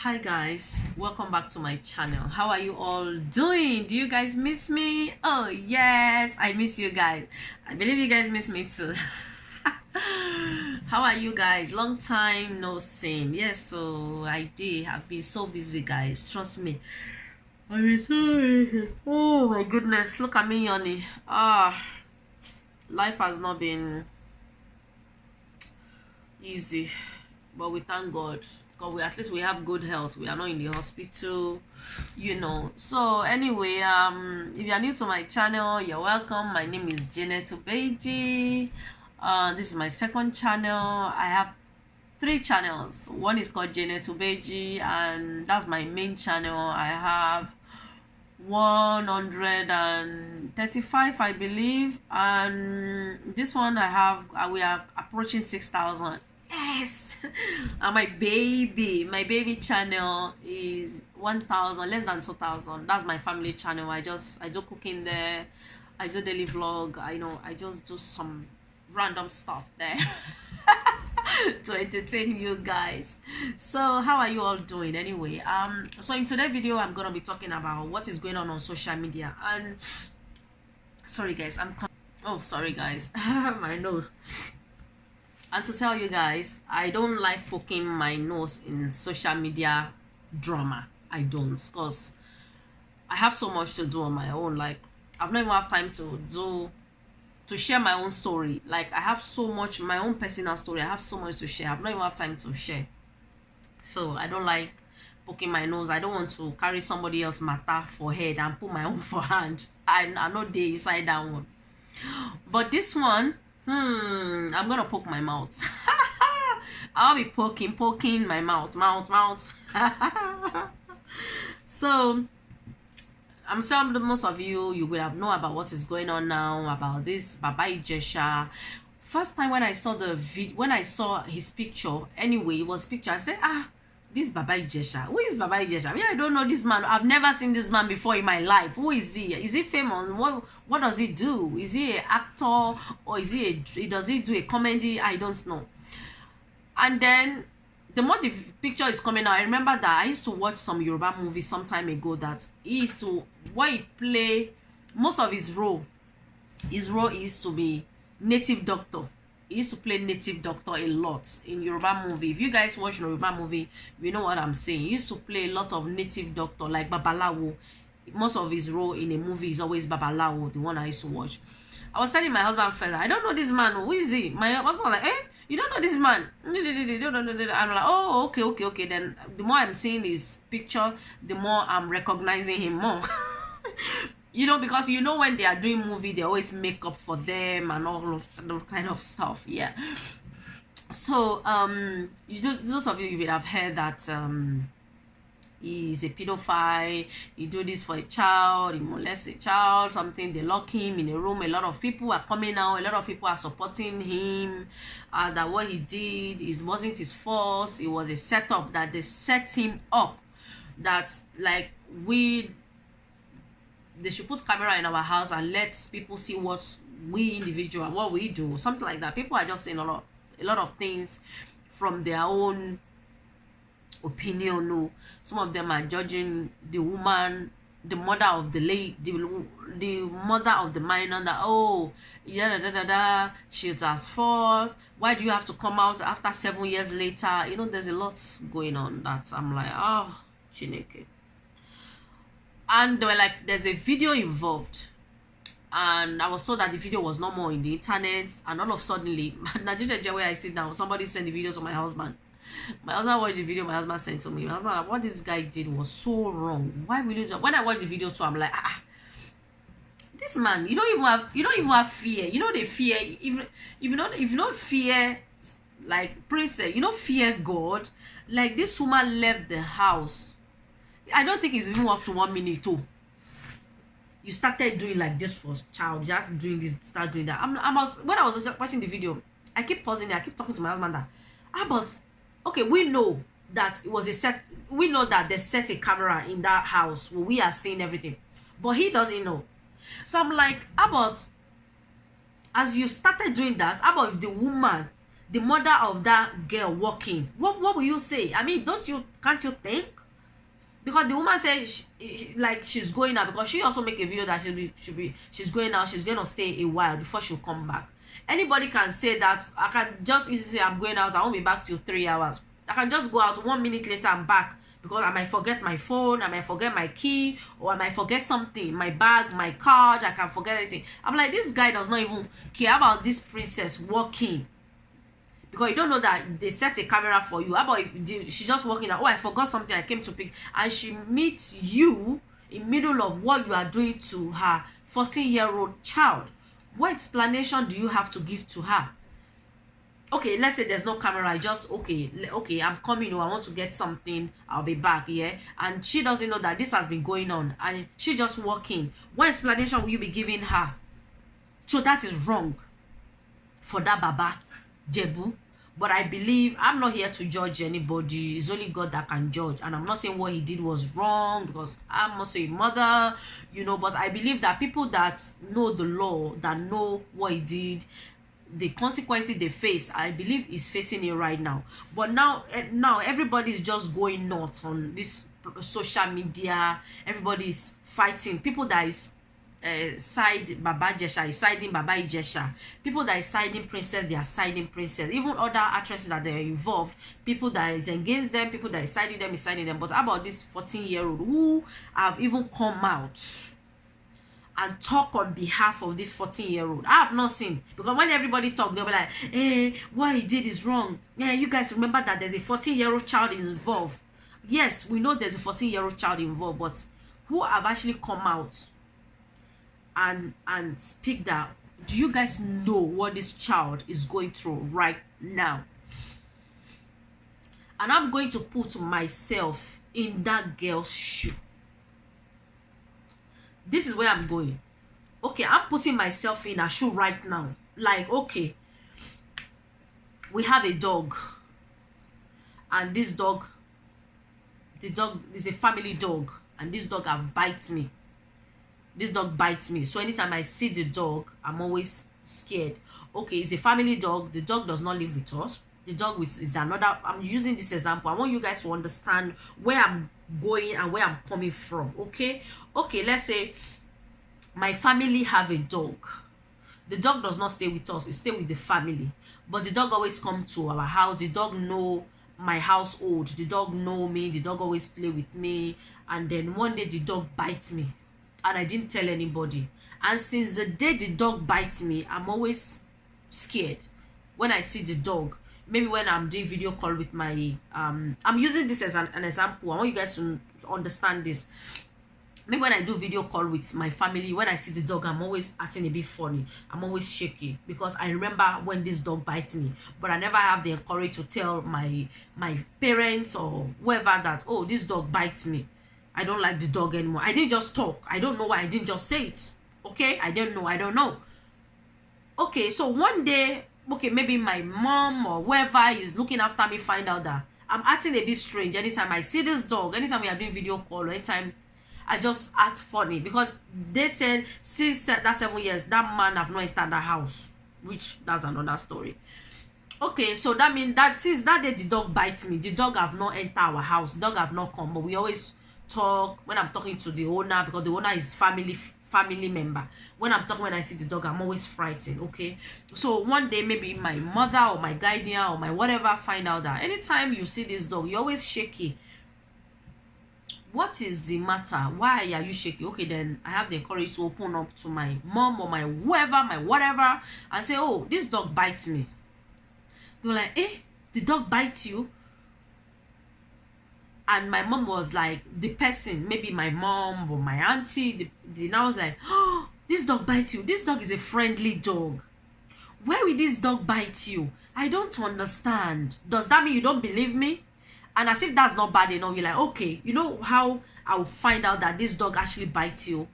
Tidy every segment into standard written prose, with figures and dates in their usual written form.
Hi guys, welcome back to my channel. How are you all doing? Do you guys miss me? Oh yes, I miss you guys. I believe you guys miss me too. How are you guys? Long time no seen. Yes, so I did have been so busy, guys. Trust me. I've been so busy. Oh my goodness, look at me, Yoni. Life has not been easy, but we thank God. God, at least we have good health. We are not in the hospital, So anyway, if you are new to my channel, you're welcome. My name is Janet Obeji. This is my second channel. I have three channels. One is called Janet Obeji, and that's my main channel. I have 135, I believe, and this one I have we are approaching 6,000. Yes. And my baby channel is 1,000, less than 2,000. That's my family channel. I do cooking there, I do daily vlog, I just do some random stuff there to entertain you guys. So how are you all doing anyway? So in today's video I'm gonna be talking about what is going on social media. And sorry guys, sorry guys, my nose. And to tell you guys, I don't like poking my nose in social media drama. I don't, because I have so much to do on my own. Like, I've not even have time to share my own story. Like, I have so much, my own personal story. I have so much to share. I've not even have time to share. So I don't like poking my nose. I don't want to carry somebody else's matter for head and put my own for hand. I know they inside that one. But this one, I'm gonna poke my mouth. I'll be poking my mouth. So I'm sure most of you will have known about what is going on now about this Baba Ijesha. First time when I saw when I saw his picture, anyway, it was picture, I said, this Baba Ijesha. Who is Baba Ijesha? I don't know this man. I've never seen this man before in my life. Who is he? Is he famous? What does he do? Is he an actor, or does he do a comedy? I don't know. And then the more the picture is coming out, I remember that I used to watch some Yoruba movie some time ago that he used to, what he play, most of his role is to be native doctor. He used to play native doctor a lot in Yoruba movie. If you guys watch Yoruba movie, you know what I'm saying. He used to play a lot of native doctor, like Babalawo. Most of his role in a movie is always Babalawo, the one I used to watch. I was telling my husband, fella, I don't know this man. Who is he? My husband was like, you don't know this man? I'm like, oh, okay. Then the more I'm seeing his picture, the more I'm recognizing him more. Because when they are doing movie, they always make up for them and all of that kind of stuff. Yeah. So those of you will have heard that he's a pedophile. He do this for a child. He molests a child. Something, they lock him in a room. A lot of people are coming out. A lot of people are supporting him. That what he did wasn't his fault. It was a setup that they set him up. That like they should put camera in our house and let people see what we individual, what we do, something like that. People are just saying a lot of things from their own opinion. No, some of them are judging the woman, the mother of the lady, the mother of the minor, that she's at fault. Why do you have to come out after 7 years later? There's a lot going on that I'm like, Chineke. And they were like, there's a video involved, and I was told that the video was no more in the internet. And all of suddenly, Nigeria, where I sit down, somebody sent the video to my husband. My husband watched the video. My husband sent to me. My husband, like, what this guy did was so wrong. Why will you? When I watched the video too, I'm like, this man, you don't even have fear. They fear. If you don't fear, like princess, fear God. Like, this woman left the house. I don't think it's even up to 1 minute too. You started doing like this for child, just doing this, start doing that. When I was watching the video, I keep pausing it. I keep talking to my husband that, but okay, we know that it was a set. We know that they set a camera in that house where we are seeing everything, but he doesn't know. So I'm like, as you started doing that, if the woman the mother of that girl walking, what will you say? I mean, can't you think? Because the woman said like she's going out, because she also make a video that she's going out, she's going to stay a while before she'll come back. Anybody can say that. I can just easily say I'm going out, I won't be back till 3 hours. I can just go out 1 minute later, I'm back, because I might forget my phone, I might forget my key, or I might forget something, my bag, my card, I can forget anything. I'm like, this guy does not even care about this princess walking, because you don't know that they set a camera for you. How about she just walking out, oh, I forgot something, I came to pick, and she meets you in middle of what you are doing to her 14-year-old child. What explanation do you have to give to her? Okay, let's say there's no camera, I just okay, I'm coming, I want to get something, I'll be back, yeah, and she doesn't know that this has been going on, and she just walking. What explanation will you be giving her? So that is wrong for that Baba Jebu. But I believe, I'm not here to judge anybody, it's only God that can judge, and I'm not saying what he did was wrong, because I'm also a mother, but I believe that people that know the law, that know what he did, the consequences they face, I believe is facing it right now. But now everybody is just going nuts on this social media. Everybody is fighting. People that is side Baba Ijesha is siding Baba Ijesha. People that is siding princess, they are siding princess. Even other actresses that they are involved, people that is against them, people that is siding them is siding them. But how about this 14-year-old who have even come out and talk on behalf of this 14-year-old? I have not seen, because when everybody talk, they'll be like, hey, what he did is wrong. Yeah, you guys remember that there's a 14-year-old child involved. Yes, we know there's a 14-year-old child involved, but who have actually come out and speak that? Do you guys know what this child is going through right now? And I'm going to put myself in that girl's shoe. This is where I'm going. Okay, I'm putting myself in a shoe right now. Like, okay, we have a dog, and this dog, the dog is a family dog, and this dog have bite me. This dog bites me. So anytime I see the dog, I'm always scared. Okay, it's a family dog. The dog does not live with us. The dog is another. I'm using this example. I want you guys to understand where I'm going and where I'm coming from. Okay, let's say my family have a dog. The dog does not stay with us, it stay with the family, but the dog always come to our house. The dog know my household, the dog know me, the dog always play with me. And then one day the dog bites me, and I didn't tell anybody. And since the day the dog bites me, I'm always scared when I see the dog. Maybe when I'm doing video call with my I'm using this as an example. I want you guys to understand this. Maybe when I do video call with my family, when I see the dog, I'm always acting a bit funny. I'm always shaky, because I remember when this dog bites me, but I never have the courage to tell my parents or whoever that, oh, this dog bites me, I don't like the dog anymore. I didn't just talk. I don't know why I didn't just say it. Okay, I don't know. Okay, so one day, okay, maybe my mom or whoever is looking after me find out that I'm acting a bit strange. Anytime I see this dog, anytime we are doing video call, or anytime I just act funny, because they said since that 7 years, that man have not entered the house, which that's another story. Okay, so that means that since that day the dog bites me, the dog have not entered our house, the dog have not come, but we always talk when I'm talking to the owner, because the owner is family member. When I see the dog, I'm always frightened. Okay, so one day maybe my mother or my guardian or my whatever find out that anytime you see this dog, you're always shaky. What is the matter? Why are you shaky? Okay, then I have the courage to open up to my mom or my whoever, my whatever, and say, oh, this dog bites me. They were like, the dog bites you? And my mom was like, the person, maybe my mom or my auntie, now was like, oh, this dog bites you. This dog is a friendly dog. Why will this dog bite you? I don't understand. Does that mean you don't believe me? And as if that's not bad enough, you're like, okay, you know how I'll find out that this dog actually bites you?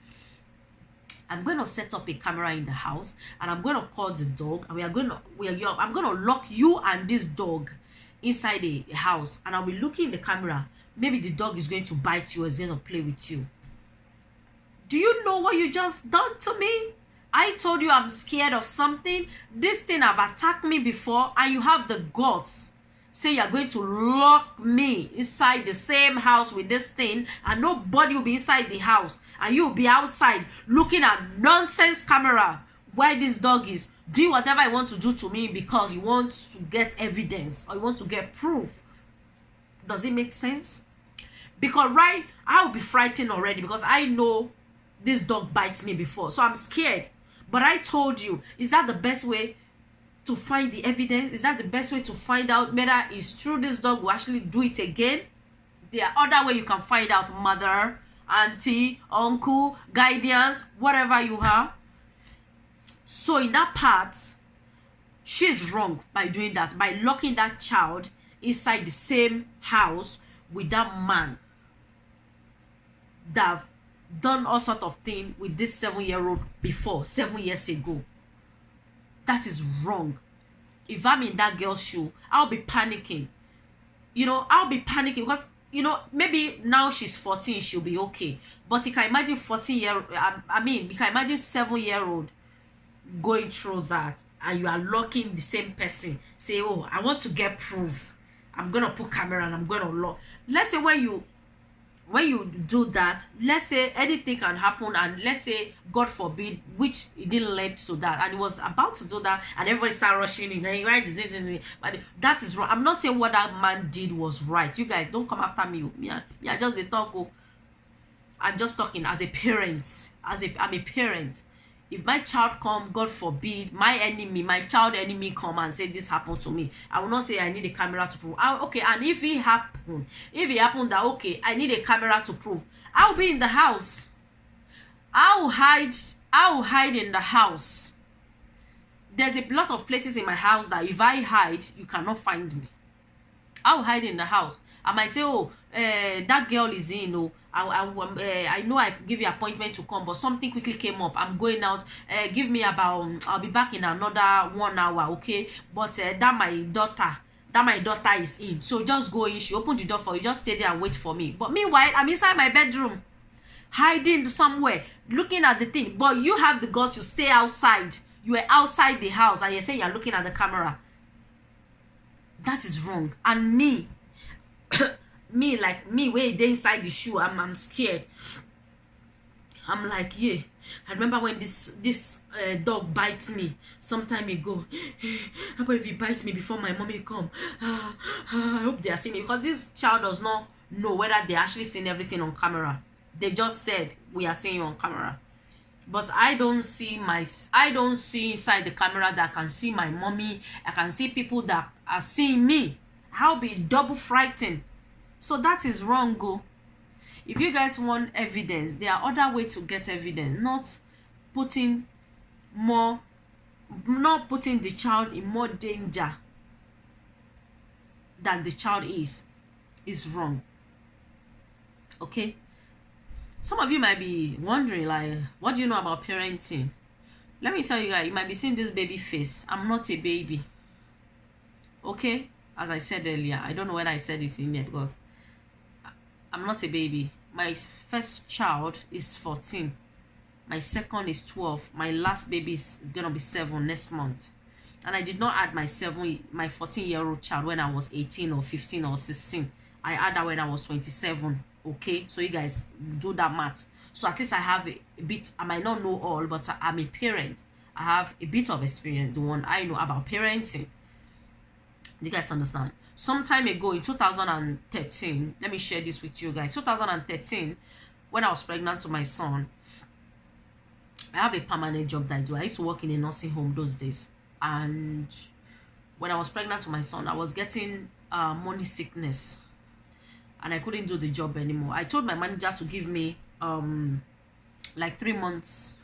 I'm going to set up a camera in the house, and I'm going to call the dog, and I'm going to lock you and this dog inside a house, and I'll be looking in the camera. Maybe the dog is going to bite you or is going to play with you. Do you know what you just done to me? I told you I'm scared of something. This thing have attacked me before, and you have the guts. Say you're going to lock me inside the same house with this thing, and nobody will be inside the house, and you'll be outside looking at nonsense camera why this dog is doing whatever you want to do to me because you want to get evidence or you want to get proof. Does it make sense? Because right, I'll be frightened already because I know this dog bites me before, so I'm scared. But I told you, is that the best way to find the evidence? Is that the best way to find out whether it's true this dog will actually do it again? There are other ways you can find out, mother, auntie, uncle, guardians, whatever you have. So in that part, she's wrong by doing that, by locking that child inside the same house with that man that done all sort of things with this 7-year-old before, 7 years ago. That is wrong. If I'm in that girl's shoe, I'll be panicking. You know, I'll be panicking because, you know, maybe now she's 14, she'll be okay. But you can imagine 14-year-old, you can imagine 7-year-old going through that, and you are locking the same person. Say, oh, I want to get proof. I'm going to put camera and I'm going to lock. Let's say when you do that, let's say anything can happen, and let's say God forbid, which it didn't lead to that, and it was about to do that, and everybody started rushing in, but that is wrong. I'm not saying what that man did was right. You guys don't come after me. I just the talk. I'm just talking as a parent. I'm a parent. If my child come, God forbid, my child enemy come and say this happened to me, I will not say I need a camera to prove. Okay, and if it happened that, okay, I need a camera to prove, I'll be in the house. I'll hide in the house. There's a lot of places in my house that if I hide, you cannot find me. I'll hide in the house. I might say, oh, that girl is in, oh, I know I give you appointment to come, but something quickly came up. I'm going out. Give me about, I'll be back in another 1 hour, okay? But that my daughter is in. So just go in. She opened the door for you. Just stay there and wait for me. But meanwhile, I'm inside my bedroom, hiding somewhere, looking at the thing. But you have the guts to stay outside. You are outside the house and you're saying you're looking at the camera. That is wrong. And me, where they inside the shoe, I'm scared. I'm like, yeah. I remember when this dog bites me some time ago. How about if he bites me before my mommy come? I hope they are seeing me, because this child does not know whether they actually seen everything on camera. They just said we are seeing you on camera. But I don't see inside the camera that I can see my mommy. I can see people that are seeing me. I'll be double frightened. So that is wrong, go. If you guys want evidence, there are other ways to get evidence, not putting the child in more danger than the child is wrong. Okay? Some of you might be wondering, like, what do you know about parenting? Let me tell you guys, you might be seeing this baby face. I'm not a baby. Okay? As I said earlier, I don't know when I said it in here because I'm not a baby. My first child is 14. My second is 12. My last baby is gonna be 7 next month. And I did not add my 14-year-old child when I was 18 or 15 or 16. I added that when I was 27. Okay, so you guys do that math. So at least I have a bit. I might not know all, but I'm a parent. I have a bit of experience, the one I know about parenting. You guys understand? Some time ago in 2013, let me share this with you guys. 2013, when I was pregnant to my son, I have a permanent job that I do. I used to work in a nursing home those days. And when I was pregnant to my son, I was getting morning sickness. And I couldn't do the job anymore. I told my manager to give me like 3 months.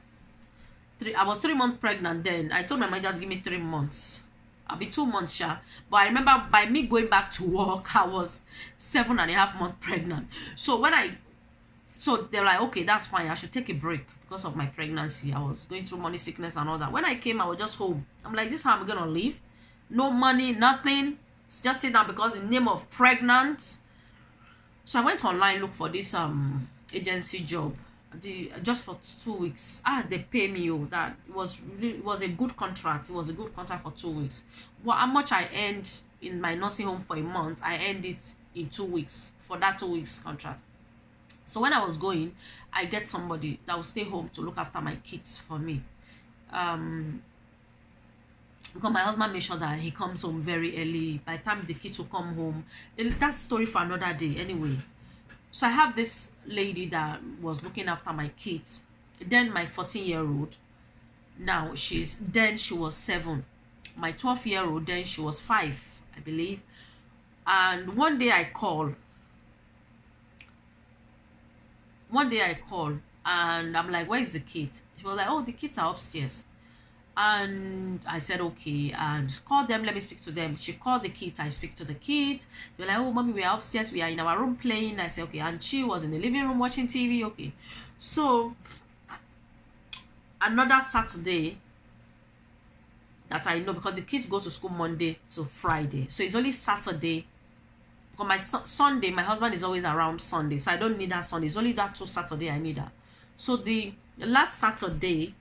I was 3 months pregnant then. I told my manager to give me 3 months. I'll be 2 months sure. But I remember by me going back to work, I was 7.5 months pregnant. So they're like, okay, that's fine. I should take a break because of my pregnancy. I was going through morning sickness and all that. When I came, I was just home. I'm like, this is how I'm gonna live. No money, nothing. Just sit down because in the name of pregnant. So I went online, look for this agency job. just for 2 weeks. They pay me. Oh, that was really, it was a good contract. It was a good contract for 2 weeks. How much I earned in my nursing home for a month, I earned it in 2 weeks for that 2 weeks contract. So when I was going, I get somebody that will stay home to look after my kids for me. Because my husband made sure that he comes home very early. By the time the kids will come home, that's story for another day anyway. So I have this lady that was looking after my kids. Then my 14-year-old, now she was 7. My 12-year-old, then she was 5, I believe. And one day I called and I'm like, where is the kid? She was like, oh, the kids are upstairs. And I said, okay, and call them, let me speak to them. She called the kids, I speak to the kids. They're like, oh, mommy, we are upstairs, we are in our room playing. I said, okay, and she was in the living room watching TV. Okay, so another Saturday that I know, because the kids go to school Monday to Friday, so it's only Saturday. Because my Sunday, my husband is always around Sunday, so I don't need that Sunday. It's only that 2 Saturday I need that. So the last Saturday,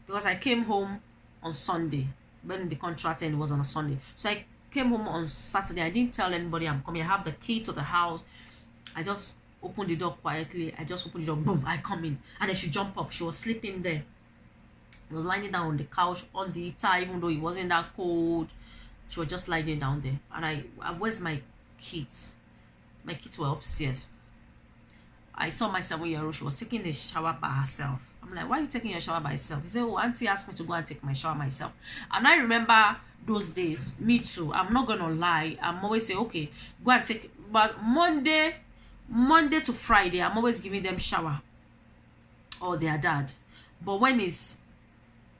because I came home on Sunday when the contract ended, was on a Sunday. So I came home on Saturday. I didn't tell anybody I'm coming. I have the key to the house. I just opened the door quietly. I just opened the door. Boom, I come in. And then she jumped up. She was sleeping there. She was lying down on the couch on the heater, even though it wasn't that cold. She was just lying down there. And where's my kids? My kids were upstairs. I saw my 7-year-old. She was taking a shower by herself. I'm like, why are you taking your shower by yourself? He said, oh, auntie asked me to go and take my shower myself. And I remember those days, me too. I'm not going to lie. I'm always saying, okay, go and take. But Monday to Friday, I'm always giving them shower. Or their dad. But when it's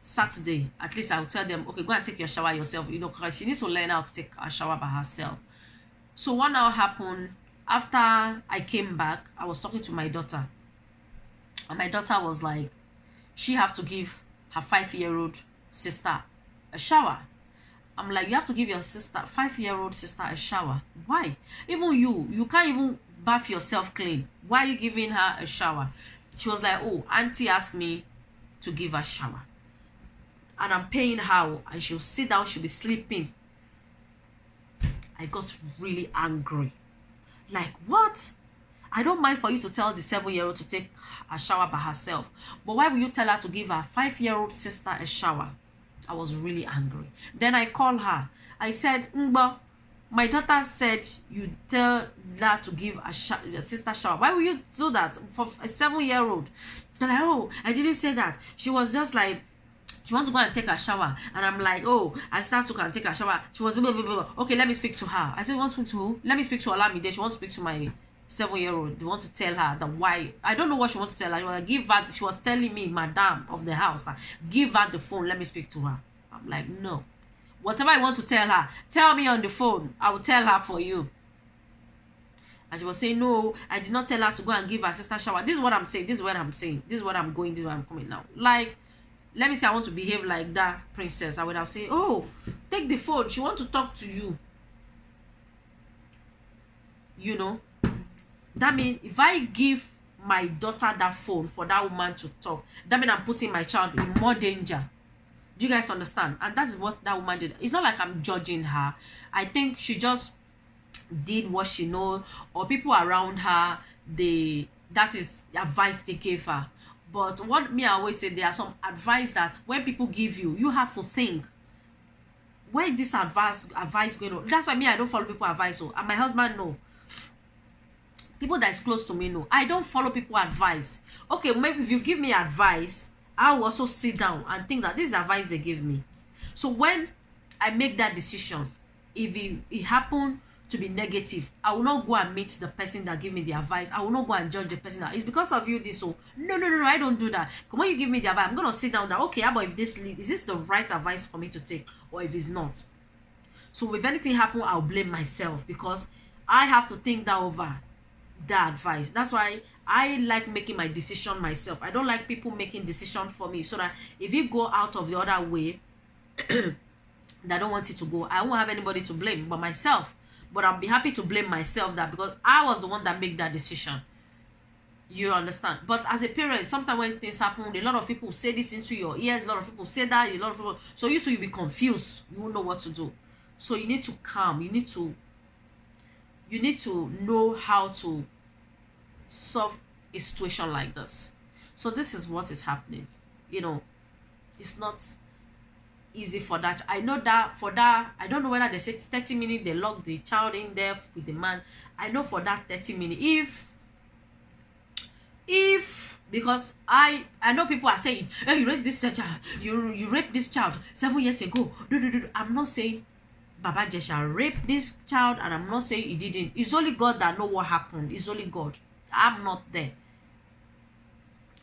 Saturday, at least I'll tell them, okay, go and take your shower yourself. You know, because she needs to learn how to take a shower by herself. So what now happened? After I came back, I was talking to my daughter. And my daughter was like, she have to give her 5-year-old sister a shower. I'm like, you have to give your 5-year-old sister a shower. Why? Even you can't even bath yourself clean. Why are you giving her a shower? She was like, oh, auntie asked me to give her a shower. And I'm paying her, and she'll sit down, she'll be sleeping. I got really angry. Like, what? I don't mind for you to tell the 7-year-old to take a shower by herself. But why will you tell her to give her 5-year-old sister a shower? I was really angry. Then I called her. I said, Ngbo, my daughter said you tell her to give a sister shower. Why will you do that for a 7-year-old? They're like, oh, I didn't say that. She was just like, she wants to go and take a shower. And I'm like, oh, I start to go and take a shower. She was, blah, blah, blah. Okay, let me speak to her. I said, you want to speak to who? Let me speak to Olamide. She wants to speak to my 7-year-old. They want to tell her that why. I don't know what she wants to tell her. She was telling me, madam of the house, that give her the phone. Let me speak to her. I'm like, no. Whatever I want to tell her, tell me on the phone. I will tell her for you. And she was saying, no, I did not tell her to go and give her sister shower. This is what I'm saying. This is what I'm saying. This is what I'm going. This is what I'm coming now. Like, let me say I want to behave like that princess. I would have said, oh, take the phone. She wants to talk to you. You know? That means if I give my daughter that phone for that woman to talk, that means I'm putting my child in more danger. Do you guys understand? And that's what that woman did. It's not like I'm judging her. I think she just did what she knows, or people around her, that is advice they gave her. But what me I always say, there are some advice that when people give you, you have to think, where this advice going on? That's why me, I don't follow people advice. And my husband know. People that is close to me know. I don't follow people advice. Okay, maybe if you give me advice, I will also sit down and think that this is advice they give me. So when I make that decision, if it happened to be negative, I will not go and meet the person that gave me the advice. I will not go and judge the person that it's because of you this. So no, I don't do that. When you give me the advice, I'm gonna sit down that, okay, how about if is this the right advice for me to take, or if it's not? So if anything happen, I'll blame myself, because I have to think that over the advice. That's why I like making my decision myself. I don't like people making decision for me, so that if you go out of the other way that I don't want it to go, I won't have anybody to blame but myself. But I'll be happy to blame myself, that because I was the one that made that decision. You understand? But as a parent, sometimes when things happen, a lot of people say this into your ears, a lot of people say that, a lot of people, so you'll be confused. You won't know what to do. So you need to calm. You need to know how to solve a situation like this. So this is what is happening. You know, it's not easy for that. I know that for that, I don't know whether they say 30 minutes they lock the child in there with the man. I know for that 30 minutes, if because I know people are saying, hey, you raised this child, you raped this child 7 years ago. I'm not saying Baba Ijesha raped this child, and I'm not saying he didn't. It's only God that know what happened. It's only God. I'm not there.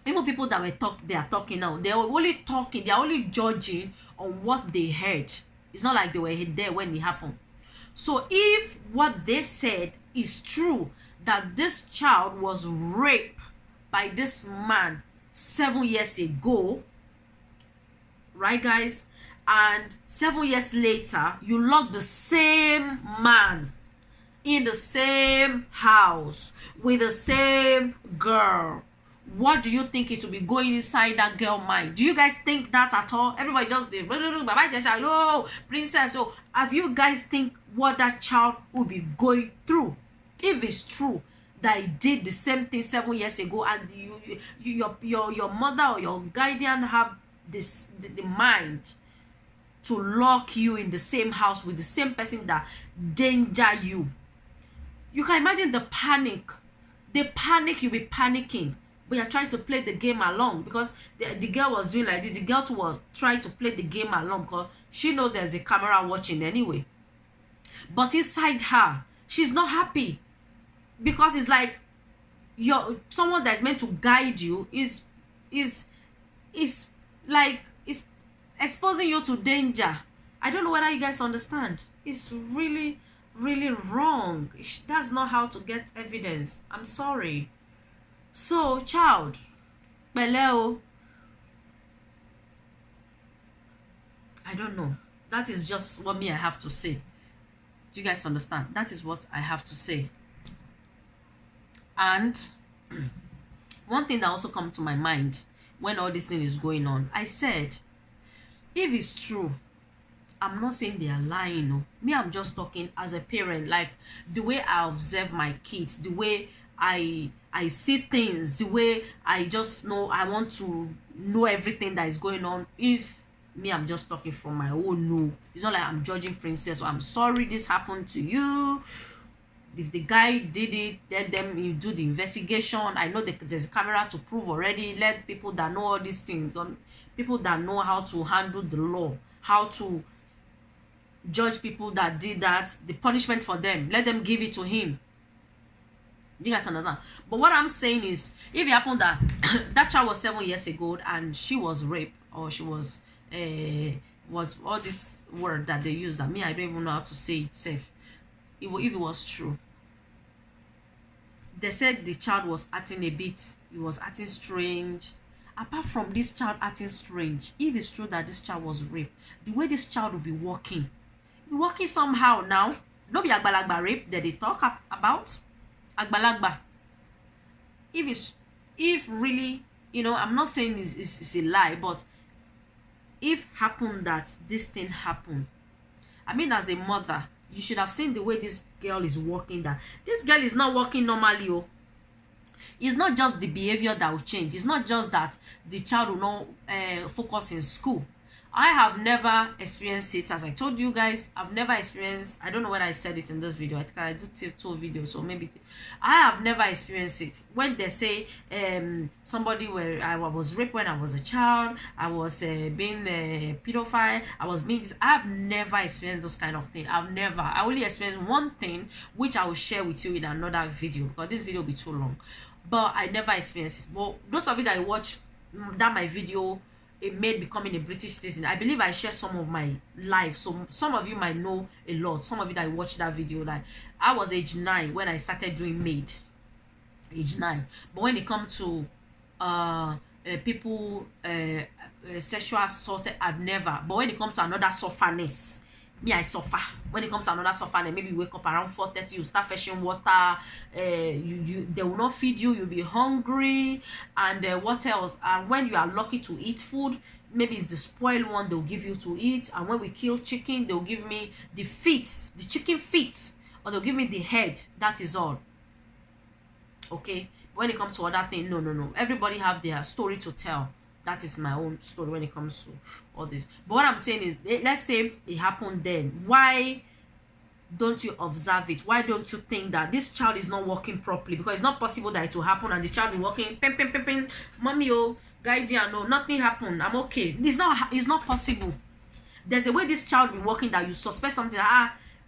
Even people that they are talking now, they're only talking, they're only judging on what they heard. It's not like they were there when it happened. So if what they said is true, that this child was raped by this man 7 years ago, right guys, and 7 years later you lock the same man in the same house with the same girl, what do you think it will be going inside that girl mind? Do you guys think that at all? Everybody just did no princess. So have you guys think what that child will be going through if it's true that he did the same thing 7 years ago, and your mother or your guardian have this the mind to lock you in the same house with the same person that danger you? You can imagine the panic. The panic, you'll be panicking, but you're trying to play the game along, because the girl was doing like this. The girl too was trying to play the game along because she knows there's a camera watching anyway. But inside her, she's not happy, because it's like someone that's meant to guide you is like is exposing you to danger. I don't know whether you guys understand. It's really, really wrong. That's not how to get evidence. I'm sorry. So child, beleo, I don't know. That is just what I have to say. Do you guys understand? That is what I have to say. And one thing that also come to my mind when all this thing is going on, I said, if it's true, I'm not saying they are lying. No. Me, I'm just talking as a parent, like the way I observe my kids, the way I see things, the way I just know, I want to know everything that is going on. If me, I'm just talking from my own no. It's not like I'm judging princess, or I'm sorry this happened to you. If the guy did it, let them you do the investigation. I know there's a camera to prove already. Let people that know all these things, people that know how to handle the law, how to judge people that did that, the punishment for them, let them give it to him. You guys understand? But what I'm saying is, if it happened that that child was 7 years ago and she was raped, or she was all this word that they use that me, I don't even know how to say it safe. If it was true, they said the child was acting a bit, he was acting strange. Apart from this child acting strange, if it's true that this child was raped, the way this child will be walking somehow now. No be agbalagba rape that they talk about. Agbalagba. If really, I'm not saying it's a lie, but if happened that this thing happened, I mean, as a mother, you should have seen the way this girl is walking. That this girl is not walking normally. Oh, it's not just the behavior that will change. It's not just that the child will not focus in school. I have never experienced it. As I told you guys, I've never experienced, I don't know whether I said it in this video. I think I do 2 videos, so maybe I have never experienced it. When they say somebody where I was raped when I was a child, I was being a pedophile, I was being this, I've never experienced those kind of things. I only experienced one thing, which I will share with you in another video, because this video will be too long. But I never experienced it. But those of you that watch that my video, it made becoming a British citizen, I believe I share some of my life, so some of you might know a lot. Some of you that watched that video, like I was age 9 when I started doing maid, age 9. But when it comes to people sexual assault, I've never. But when it comes to another sufferness, Me, I suffer. When it comes to another suffer, then maybe you wake up around 4:30, you start fetching water, they will not feed you, you'll be hungry, and what else? And when you are lucky to eat food, maybe it's the spoiled one they'll give you to eat. And when we kill chicken, they'll give me the feet, the chicken feet, or they'll give me the head. That is all. Okay? When it comes to other things, no. Everybody have their story to tell. That is my own story when it comes to all this. But what I'm saying is, let's say it happened then. Why don't you observe it? Why don't you think that this child is not working properly? Because it's not possible that it will happen and the child will be working, pim, mommy, oh, guardian, no, nothing happened, I'm okay. It's not possible. There's a way this child will be working that you suspect something.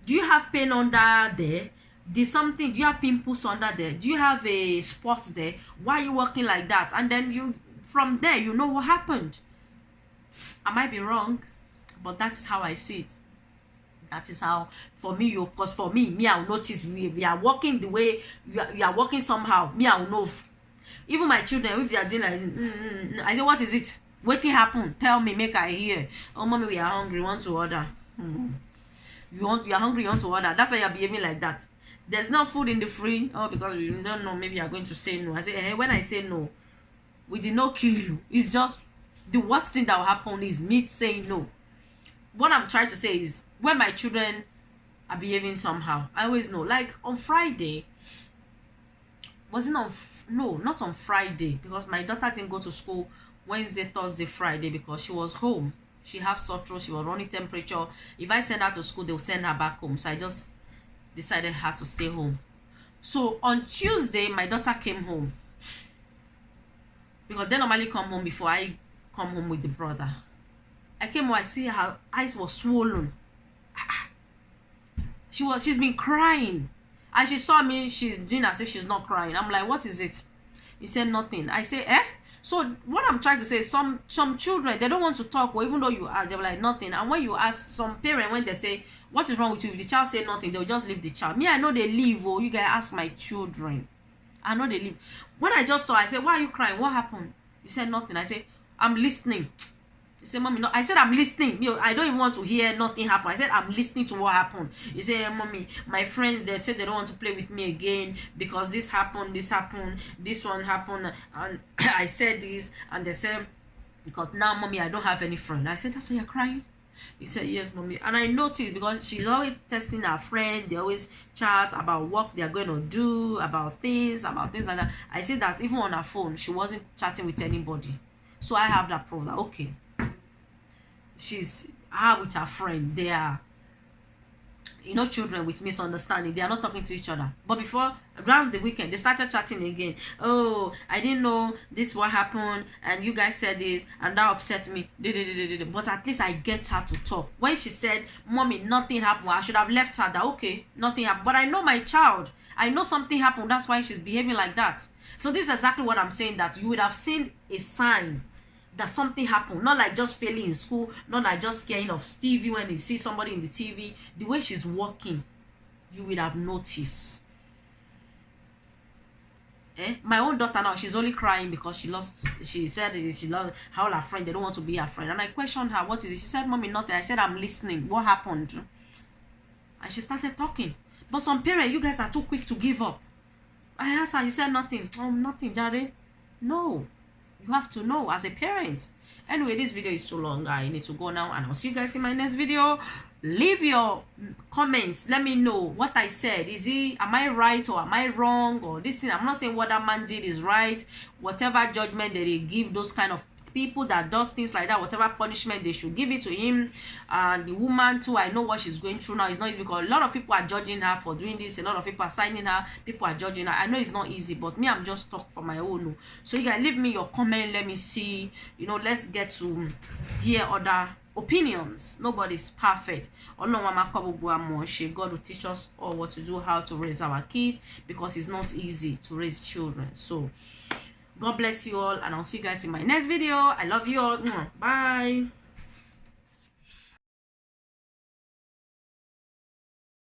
Do you have pain under there? Do you have pimples under there? Do you have a spot there? Why are you working like that? And then from there, you know what happened. I might be wrong, but that's how I see it. That is how, for me, because for me, I'll notice we are working the way you are working somehow. Me, I'll know. Even my children, if they are doing like, I say, what is it? Waiting happen. Tell me, make I hear. Oh, mommy, we are hungry. Want to order? You are hungry. You want to order? That's why you are behaving like that. There's no food in the fridge. Oh, because you don't know. Maybe you are going to say no. I say, hey, when I say no, we did not kill you. It's just the worst thing that will happen is me saying no. What I'm trying to say is, when my children are behaving somehow, I always know. Like on Friday, not on Friday, because my daughter didn't go to school Wednesday, Thursday, Friday, because she was home. She has sore throat, she was running temperature. If I send her to school, they'll send her back home. So I just decided her to stay home. So on Tuesday, my daughter came home, because they normally come home before I come home with the brother. I came home, I see her eyes were swollen. She's been crying. And she saw me, she's doing as if she's not crying. I'm like, what is it? He said nothing. I say, eh? So what I'm trying to say is, some children, they don't want to talk, or even though you ask, they're like, nothing. And when you ask some parent, when they say, what is wrong with you? If the child say nothing, they'll just leave the child. Me, I know they leave. Oh, you guys ask my children. I know they leave. When I just saw, I said, why are you crying? What happened? He said nothing. I said, I'm listening. He said, mommy, no. I said, I'm listening. I don't even want to hear nothing happen. I said, I'm listening to what happened. He said, hey, mommy, my friends, they said they don't want to play with me again because this happened, this one happened, and I said this, and they said, because now, mommy, I don't have any friend. I said, that's why you're crying? He said, yes, mommy. And I noticed, because she's always testing her friend, they always chat about what they're going to do, about things like that. I said that even on her phone, she wasn't chatting with anybody. So I have that proof that, okay, she's with her friend. They are, children with misunderstanding. They are not talking to each other. But before, around the weekend, they started chatting again. Oh, I didn't know this what happened, and you guys said this, and that upset me. But at least I get her to talk. When she said, mommy, nothing happened, I should have left her that, okay, nothing happened. But I know my child. I know something happened. That's why she's behaving like that. So this is exactly what I'm saying, that you would have seen a sign that something happened. Not like just failing in school, not like just scaring of TV when you see somebody in the TV. The way she's walking, you will have noticed. My own daughter now, she's only crying because she said she lost all her friend. They don't want to be her friend. And I questioned her, what is it? She said, mommy, nothing. I said, I'm listening. What happened? And she started talking. But some parents, you guys are too quick to give up. I asked her, she said nothing. Oh, nothing, Jare. No. You have to know as a parent. Anyway, this video is too long. I need to go now, and I'll see you guys in my next video. Leave your comments. Let me know what I said. Am I right or am I wrong, or this thing? I'm not saying what that man did is right. Whatever judgment that they give those kind of people that does things like that, whatever punishment they should give it to him. And the woman too, I know what she's going through now. It's not easy, because a lot of people are judging her for doing this. A lot of people are signing her. People are judging her. I know it's not easy, but me, I'm just talking for my own. So you guys leave me your comment. Let me see. Let's get to hear other opinions. Nobody's perfect. God will teach us all what to do, how to raise our kids, because it's not easy to raise children. So God bless you all, and I'll see you guys in my next video. I love you all. Bye.